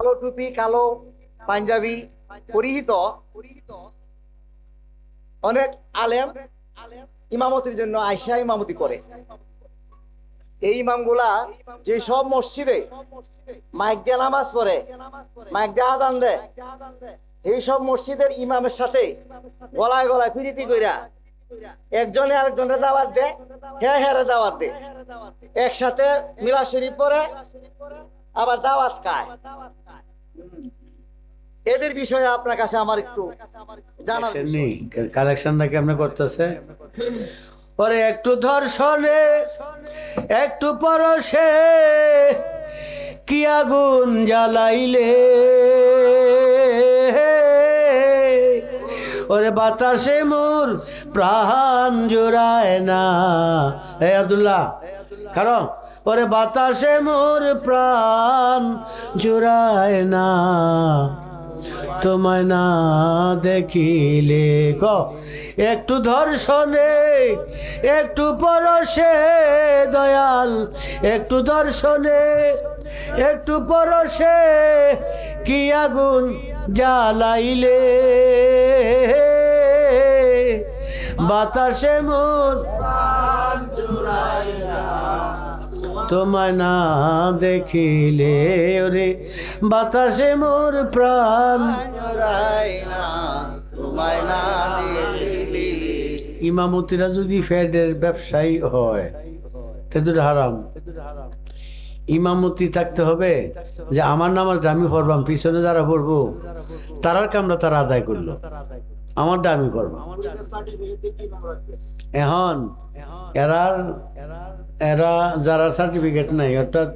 কালো টুপি কালো পাঞ্জাবি পরিহিত অনেক আলেম ইমামতির জন্য আয়সা ইমামতি করে। এই ইমামগুলা যে সব মসজিদে মাইক দিয়ে নামাজ পড়ে, মাইক দিয়ে আযান দেয়, এই সব মসজিদের ইমামের সাথে গলায় গলায় ফিরিতি কইরা একজনে আরেকজনের দাওয়াত দেয়, হ্যাঁ হ্যাঁ দাওয়াত দেয়, একসাথে মিলাদ শরীফ পড়ে আবার দাওয়াত খায়। এদের বিষয়ে আপনার কাছে আমার একটু জানার নেই, কালেকশনটা কেমন করতেছে। পরে একটু ধর্ষণে একটু পরশে কি আগুন জ্বালাইলে, ওরে বাতাসে মোর প্রাণ জোড়ায় না। এই আব্দুল্লাহ কারণ ওরে বাতাসে মোর প্রাণ জোড়ায় না, তোমায় না দেখিলে। একটু ধর্ষণে একটু পরশে দয়াল, একটু ধর্ষণে একটু পরশে কি আগুন জ্বালাইলে, বাতাসে মোর প্রাণ জুড়ায় না, তোমায় না দেখিলে। ওরে বাতাসে মোর প্রাণ জুড়ায় না, তোমায় না দেখিলে। ইমামতিরা যদি ফ্যাটের ব্যবসায়ী হয় তেদুর হারাম। ইমামতি থাকতে হবে যে আমার নামাজটা আমি পড়বাম, পিছনে যারা পড়বো তারার কামরা তারা আদায় করলো, আমারটা আমি করবো। এখন এরা যারা সার্টিফিকেট নাই, অর্থাৎ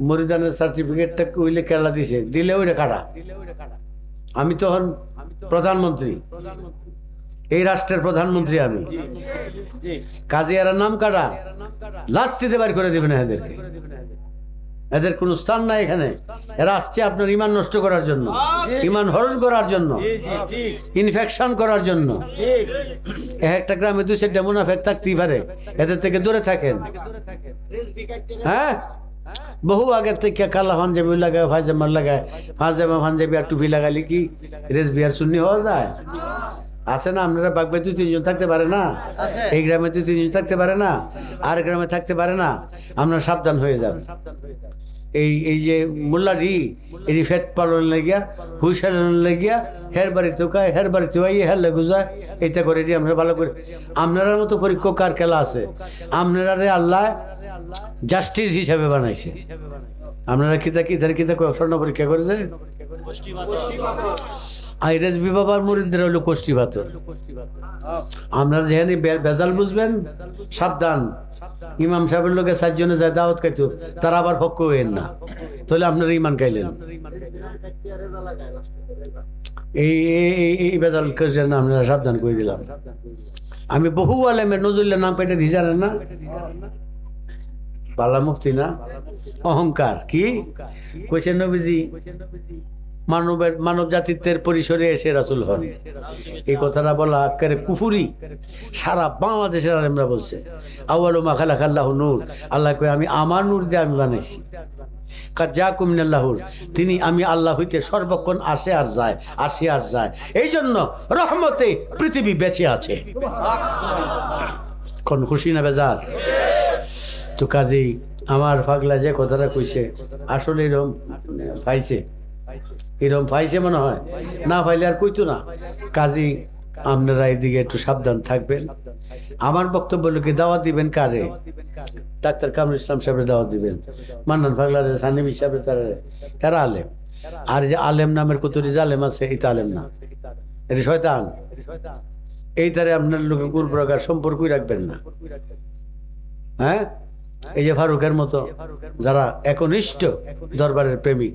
মরিদানের সার্টিফিকেটটা কইলে কেলা দিছে, দিলে ওইটা কাটা। আমি তখন প্রধানমন্ত্রী, এই রাষ্ট্রের প্রধানমন্ত্রী আমি, কাজে এরা নাম কাটা লাত্তিতে বাড়ি করে দেবে না এদেরকে। এদের কোনো স্থান নাই এখানে। এরা আসছে আপনার ইমান নষ্ট করার জন্য, ইমান হরণ করার জন্য, ইনফেকশন করার জন্য। একটা গ্রামে 2-4টা মুনাফেক থাকতেই পারে, এদের থেকে দূরে থাকেন। হ্যাঁ, বহু আগের থেকে কালা পাঞ্জাবি লাগায়, পায়জামা লাগায়, পায়জামা পাঞ্জাবি আর টুপি লাগালে কি রেজবি আর সুন্নি হওয়া যায়? আছে না? আপনারা বাগবাই 2-3 জন থাকতে পারে না, এই গ্রামে 2-3 জন থাকতে পারে না, আর গ্রামে থাকতে পারে না। আপনারা সাবধান হয়ে যান। এই যে মোল্লাডি এই ফ্যাট পালন লাগিয়া হুইসালন লাগিয়া হের বাড়িতে কায়, হের বাড়িতে আইয়ে হের লেগু যায়, এটা করে দিয়ে আমরা ভালো করে। আপনার মতো পরীক্ষা কার খেলা আছে? আপনারা আল্লাহ জাস্টিস হিসাবে বানাইছে। আপনারা কিতা স্বর্ণ পরীক্ষা করেছে। আইরেজবি বাবার মুরিদদের হলো কোষ্ঠী পাথর। আপনারা যেখানে বেজাল বুঝবেন সাবধান। ইমাম সাহেবের লোকে 4 জনে যায় দাওয়াত খাইতো, তারা আবার পক্ষ হইেন না, তাহলে আপনারা ইমান খাইলেন। এই বেজাল আপনারা সাবধান করে দিলাম। আমি বহু আলেমের নজরুলের নাম পেটে দিয়ে জানেন না, বালা মুফতি না, অহংকার কি কইছেন নবীজি মানব জাতিত্বের পরিসরে এসে রাসূল হন। এই কথাটা বলা একেবারে কুফুরি। সারা বাংলাদেশের আলেমরা বলছে আউয়ালু মা খালাকাল্লাহু নূর, আল্লাহ কয় আমি আমার নূর দিয়ে আমি বানাইছি। কাদ জাকুম মিনাল্লাহুর, তিনি আমি আল্লাহ হইতে সর্বক্ষণ আসে আর যায়, আসে আর যায়। এই জন্য রহমতে পৃথিবী বেঁচে আছে। কোন খুশি না বেজার? তো কাজেই আমার পাগলা যে কথাটা কইছে আসলে এরকম পাইছে, এরকম পাইছে মনে হয়, না পাইলে আর কইতো না। কাজী আপনারা এদিকে একটু সাবধান থাকবেন। আমার বক্তব্য লোকে দাওয়াত দিবেন কারে? ডাক্তার কামরুল ইসলাম সাহেবের দাওয়াত দিবেন, মান্নান পাগলারে, সানিবি সাহেবের, এরা আলেম। আর যে আলেম নামের কতরি জালেম আছে, এটা আলেম না, এটা শয়তান। এই তারে আপনার লোকে কোন প্রকার সম্পর্কই রাখবেন না। হ্যাঁ, এই যে ফারুকের মতো যারা একনিষ্ঠ দরবারের প্রেমিক,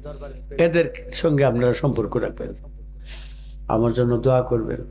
এদের সঙ্গে আপনারা সম্পর্ক রাখবেন। আমার জন্য দোয়া করবেন।